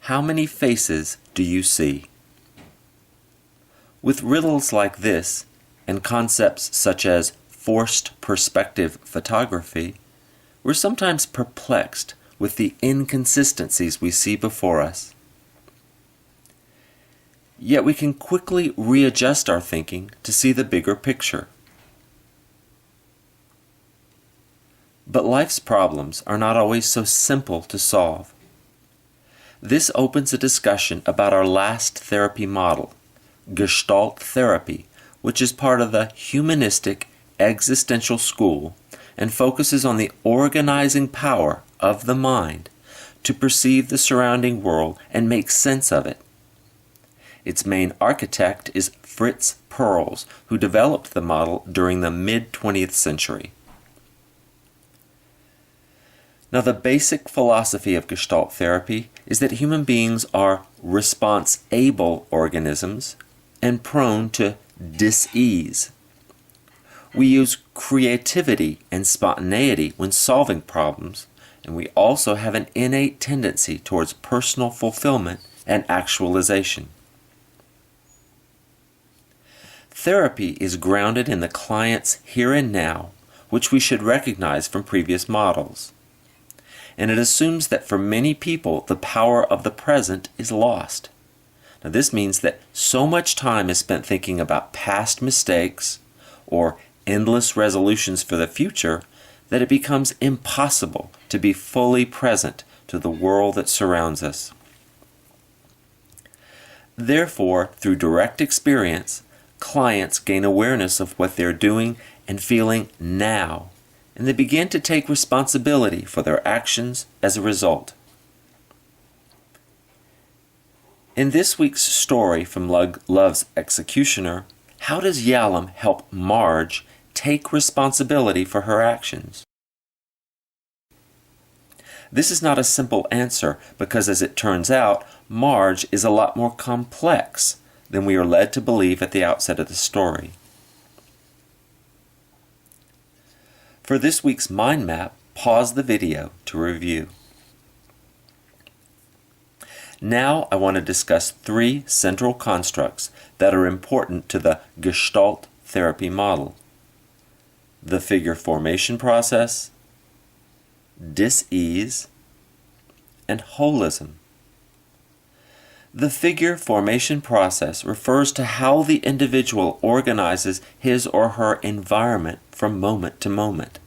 How many faces do you see? With riddles like this, and concepts such as forced perspective photography, we're sometimes perplexed with the inconsistencies we see before us. Yet we can quickly readjust our thinking to see the bigger picture. But life's problems are not always so simple to solve. This opens a discussion about our last therapy model, Gestalt Therapy, which is part of the humanistic existential school and focuses on the organizing power of the mind to perceive the surrounding world and make sense of it. Its main architect is Fritz Perls, who developed the model during the mid-20th century. Now, the basic philosophy of Gestalt therapy is that human beings are response-able organisms and prone to dis-ease. We use creativity and spontaneity when solving problems, and we also have an innate tendency towards personal fulfillment and actualization. Therapy is grounded in the client's here and now, which we should recognize from previous models. And it assumes that for many people, the power of the present is lost. Now, this means that so much time is spent thinking about past mistakes or endless resolutions for the future that it becomes impossible to be fully present to the world that surrounds us. Therefore, through direct experience, clients gain awareness of what they're doing and feeling now, and they begin to take responsibility for their actions as a result. In this week's story from Love's Executioner, how does Yalom help Marge take responsibility for her actions? This is not a simple answer because, as it turns out, Marge is a lot more complex than we are led to believe at the outset of the story. For this week's mind map, pause the video to review. Now I want to discuss 3 central constructs that are important to the Gestalt therapy model: the figure formation process, dis-ease, and holism. The figure formation process refers to how the individual organizes his or her environment from moment to moment.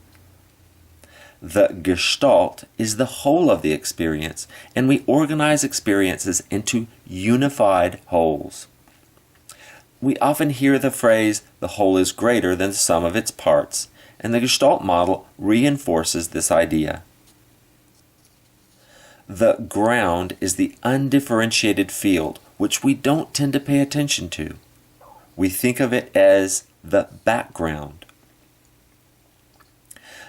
The Gestalt is the whole of the experience, and we organize experiences into unified wholes. We often hear the phrase, "the whole is greater than the sum of its parts," and the Gestalt model reinforces this idea. The ground is the undifferentiated field, which we don't tend to pay attention to. We think of it as the background.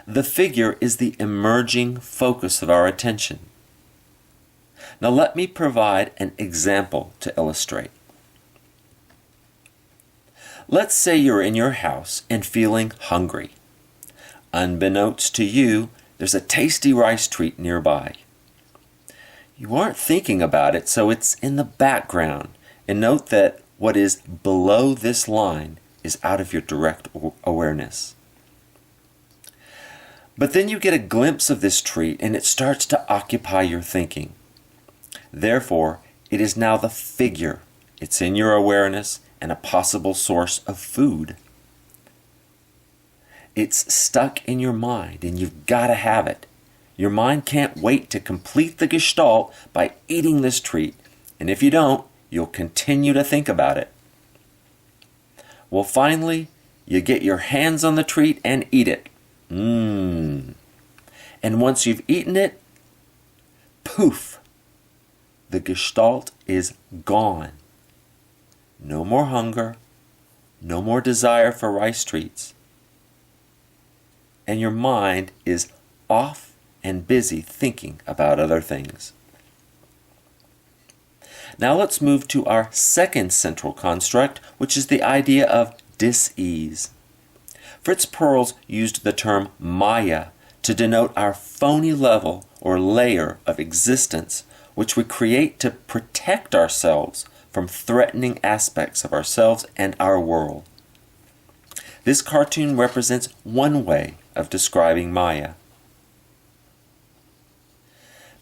The figure is the emerging focus of our attention. Now let me provide an example to illustrate. Let's say you're in your house and feeling hungry. Unbeknownst to you, there's a tasty rice treat nearby. You aren't thinking about it, so it's in the background. And note that what is below this line is out of your direct awareness. But then you get a glimpse of this treat and it starts to occupy your thinking. Therefore, it is now the figure. It's in your awareness and a possible source of food. It's stuck in your mind and you've got to have it. Your mind can't wait to complete the Gestalt by eating this treat, and if you don't, you'll continue to think about it. Well, finally, you get your hands on the treat and eat it. And once you've eaten it, poof, the Gestalt is gone. No more hunger, no more desire for rice treats, and your mind is off and busy thinking about other things. Now let's move to our second central construct, which is the idea of dis-ease. Fritz Perls used the term Maya to denote our phony level or layer of existence which we create to protect ourselves from threatening aspects of ourselves and our world. This cartoon represents one way of describing Maya.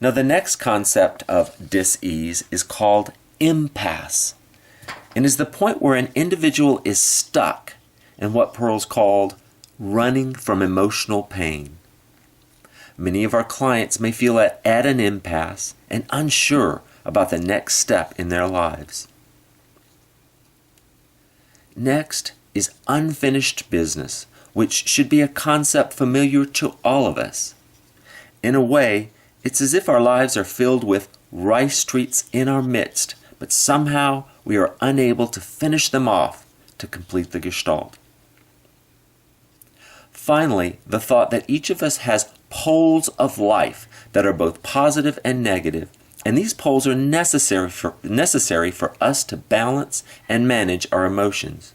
Now, the next concept of dis-ease is called impasse, and is the point where an individual is stuck in what Pearl's called running from emotional pain. Many of our clients may feel at an impasse and unsure about the next step in their lives. Next is unfinished business, which should be a concept familiar to all of us. In a way, it's as if our lives are filled with rice treats in our midst, but somehow we are unable to finish them off to complete the gestalt. Finally, the thought that each of us has poles of life that are both positive and negative, and these poles are necessary for us to balance and manage our emotions.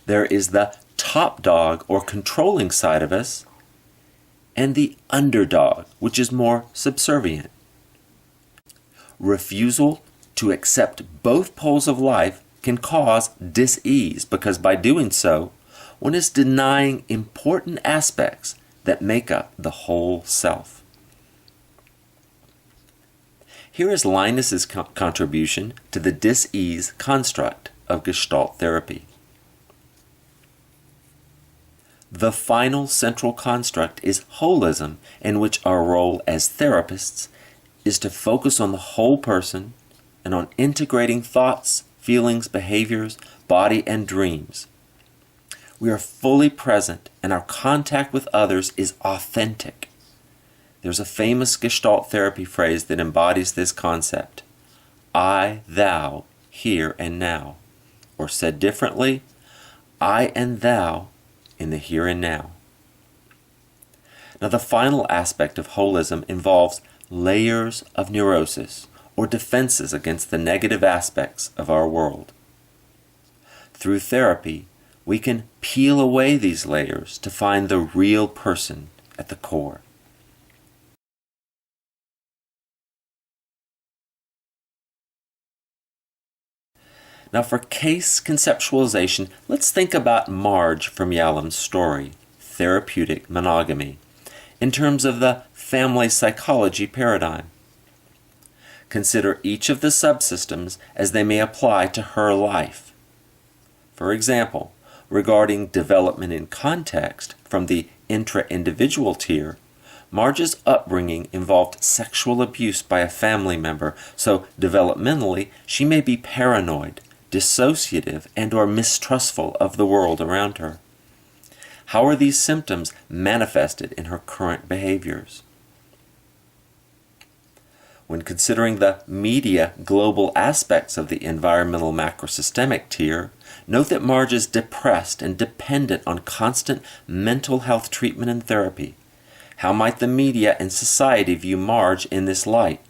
There is the top dog or controlling side of us, and the underdog, which is more subservient. Refusal to accept both poles of life can cause dis-ease, because by doing so, one is denying important aspects that make up the whole self. Here is Linus's contribution to the dis-ease construct of Gestalt therapy. The final central construct is holism, in which our role as therapists is to focus on the whole person and on integrating thoughts, feelings, behaviors, body, and dreams. We are fully present, and our contact with others is authentic. There's a famous Gestalt therapy phrase that embodies this concept: I, thou, here and now. Or said differently, I and thou in the here and now. Now, the final aspect of holism involves layers of neurosis, or defenses against the negative aspects of our world. Through therapy, we can peel away these layers to find the real person at the core. Now, for case conceptualization, let's think about Marge from Yalom's story, Therapeutic Monogamy, in terms of the family psychology paradigm. Consider each of the subsystems as they may apply to her life. For example, regarding development in context from the intra-individual tier, Marge's upbringing involved sexual abuse by a family member, so developmentally she may be paranoid, dissociative, and/or mistrustful of the world around her. How are these symptoms manifested in her current behaviors? When considering the media global aspects of the environmental macrosystemic tier, note that Marge is depressed and dependent on constant mental health treatment and therapy. How might the media and society view Marge in this light?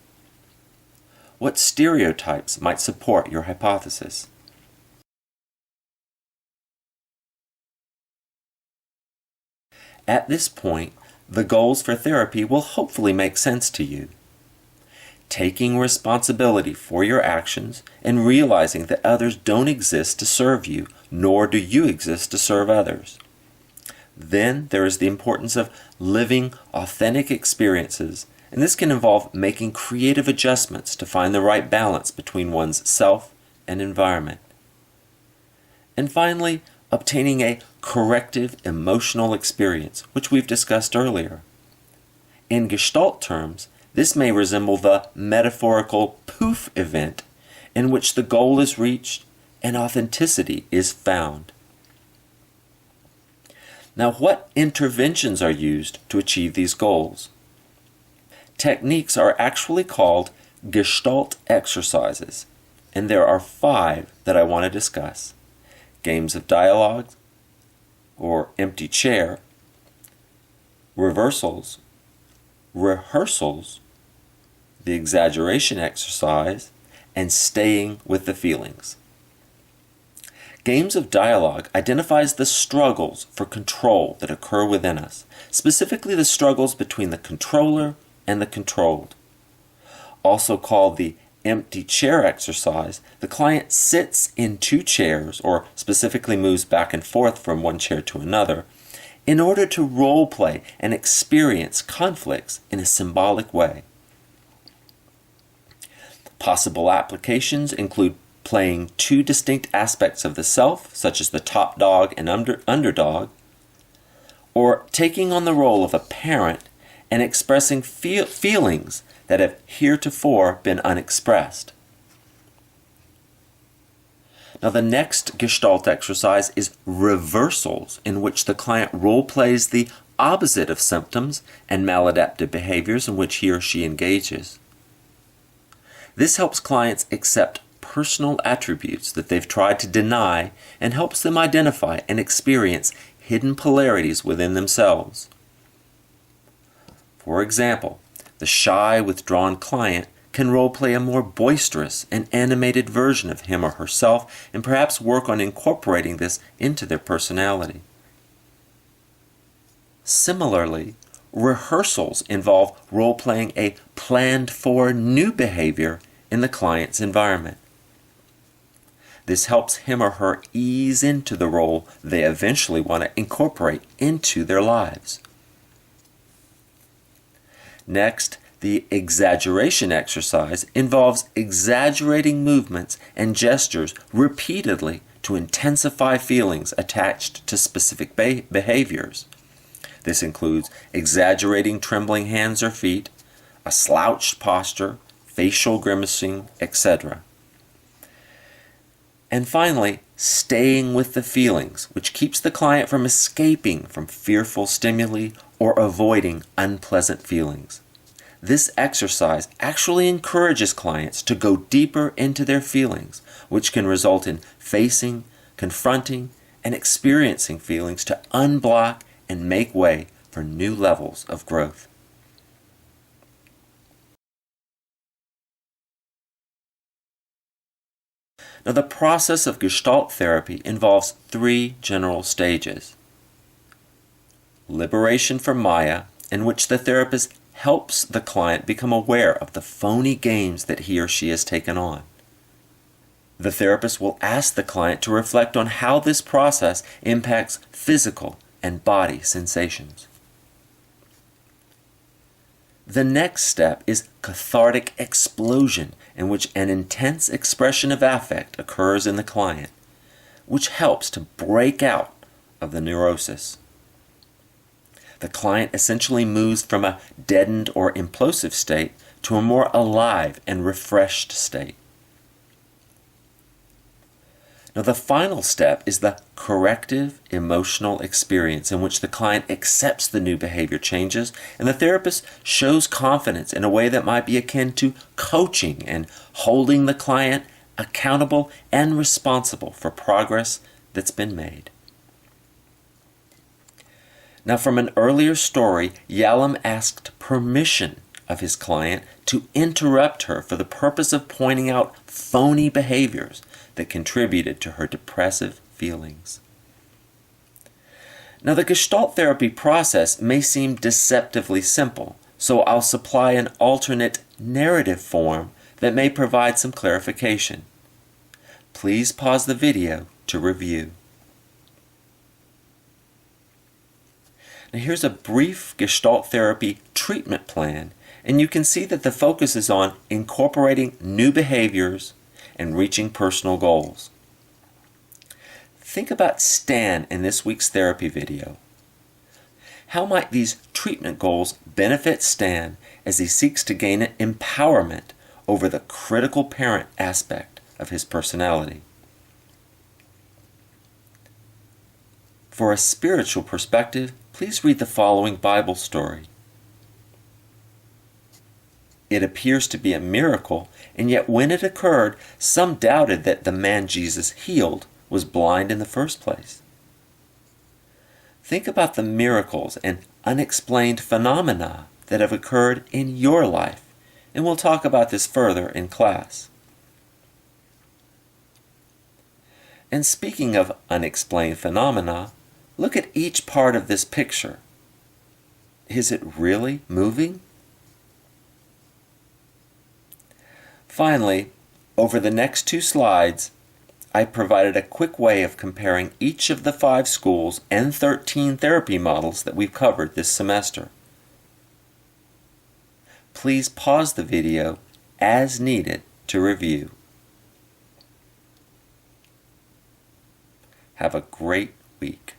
What stereotypes might support your hypothesis? At this point, the goals for therapy will hopefully make sense to you. Taking responsibility for your actions and realizing that others don't exist to serve you, nor do you exist to serve others. Then there is the importance of living authentic experiences, and this can involve making creative adjustments to find the right balance between one's self and environment. And finally, obtaining a corrective emotional experience, which we've discussed earlier. In Gestalt terms, this may resemble the metaphorical poof event in which the goal is reached and authenticity is found. Now, what interventions are used to achieve these goals? Techniques are actually called Gestalt exercises, and there are 5 that I want to discuss: games of dialogue, or empty chair, reversals, rehearsals, the exaggeration exercise, and staying with the feelings. Games of dialogue identifies the struggles for control that occur within us, specifically the struggles between the controller and the controlled. also called the empty chair exercise, the client sits in two chairs, or specifically moves back and forth from one chair to another, in order to role play and experience conflicts in a symbolic way. Possible applications include playing two distinct aspects of the self, such as the top dog and underdog, or taking on the role of a parent and expressing feelings that have heretofore been unexpressed. Now, the next Gestalt exercise is reversals, in which the client role plays the opposite of symptoms and maladaptive behaviors in which he or she engages. This helps clients accept personal attributes that they've tried to deny and helps them identify and experience hidden polarities within themselves. For example, the shy, withdrawn client can role-play a more boisterous and animated version of him or herself and perhaps work on incorporating this into their personality. Similarly, rehearsals involve role-playing a planned-for new behavior in the client's environment. This helps him or her ease into the role they eventually want to incorporate into their lives. Next, the exaggeration exercise involves exaggerating movements and gestures repeatedly to intensify feelings attached to specific behaviors. This includes exaggerating trembling hands or feet, a slouched posture, facial grimacing, etc. And finally, staying with the feelings, which keeps the client from escaping from fearful stimuli or avoiding unpleasant feelings. This exercise actually encourages clients to go deeper into their feelings, which can result in facing, confronting, and experiencing feelings to unblock and make way for new levels of growth. Now, the process of Gestalt therapy involves three general stages. Liberation from Maya, in which the therapist helps the client become aware of the phony games that he or she has taken on. The therapist will ask the client to reflect on how this process impacts physical and body sensations. The next step is cathartic explosion, in which an intense expression of affect occurs in the client, which helps to break out of the neurosis. The client essentially moves from a deadened or implosive state to a more alive and refreshed state. Now, the final step is the corrective emotional experience, in which the client accepts the new behavior changes and the therapist shows confidence in a way that might be akin to coaching and holding the client accountable and responsible for progress that's been made. Now, from an earlier story, Yalom asked permission of his client to interrupt her for the purpose of pointing out phony behaviors that contributed to her depressive feelings. Now, the Gestalt therapy process may seem deceptively simple, so I'll supply an alternate narrative form that may provide some clarification. Please pause the video to review. Now, here's a brief Gestalt therapy treatment plan, and you can see that the focus is on incorporating new behaviors and reaching personal goals. Think about Stan in this week's therapy video. How might these treatment goals benefit Stan as he seeks to gain empowerment over the critical parent aspect of his personality? For a spiritual perspective, please read the following Bible story. It appears to be a miracle, and yet when it occurred, some doubted that the man Jesus healed was blind in the first place. Think about the miracles and unexplained phenomena that have occurred in your life, and we'll talk about this further in class. And speaking of unexplained phenomena, look at each part of this picture. Is it really moving? Finally, over the next 2 slides, I provided a quick way of comparing each of the 5 schools and 13 therapy models that we've covered this semester. Please pause the video as needed to review. Have a great week.